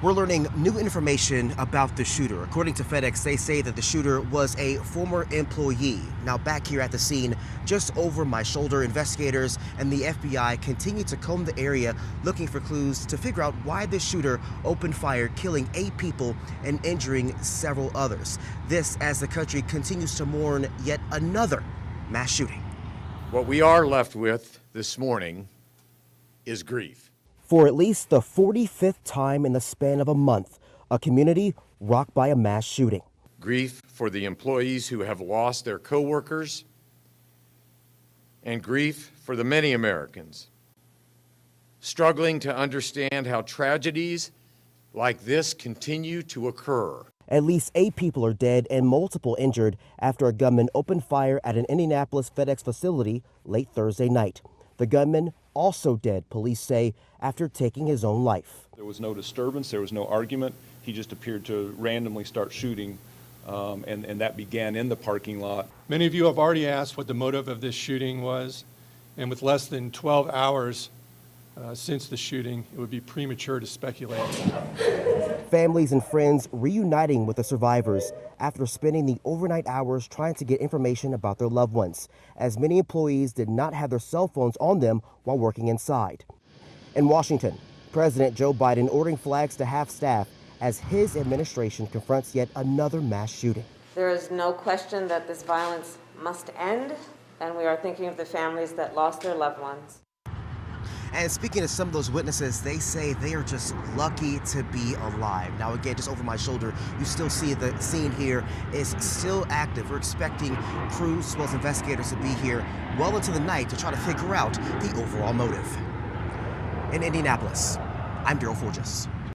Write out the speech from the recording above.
We're learning new information about the shooter. According to FedEx, they say that the shooter was a former employee. Now, back here at the scene, just over my shoulder, investigators and the FBI continue to comb the area looking for clues to figure out why the shooter opened fire, killing 8 people and injuring several others. This as the country continues to mourn yet another mass shooting. What we are left with this morning is grief. For at least the 45th time in the span of a month, a community rocked by a mass shooting. Grief for the employees who have lost their coworkers, and grief for the many Americans struggling to understand how tragedies like this continue to occur. At least 8 people are dead and multiple injured after a gunman opened fire at an Indianapolis FedEx facility late Thursday night. The gunman also dead, police say, after taking his own life. There was no disturbance, there was no argument. He just appeared to randomly start shooting, and that began in the parking lot. Many of you have already asked what the motive of this shooting was, and with less than 12 hours since the shooting, it would be premature to speculate. Families and friends reuniting with the survivors after spending the overnight hours trying to get information about their loved ones, as many employees did not have their cell phones on them while working inside. In Washington, President Joe Biden ordering flags to half staff as his administration confronts yet another mass shooting. There is no question that this violence must end, and we are thinking of the families that lost their loved ones. And speaking to some of those witnesses, they say they are just lucky to be alive. Now, again, just over my shoulder, you still see the scene here is still active. We're expecting crews as well as investigators to be here well into the night to try to figure out the overall motive. In Indianapolis, I'm Daryl Forges.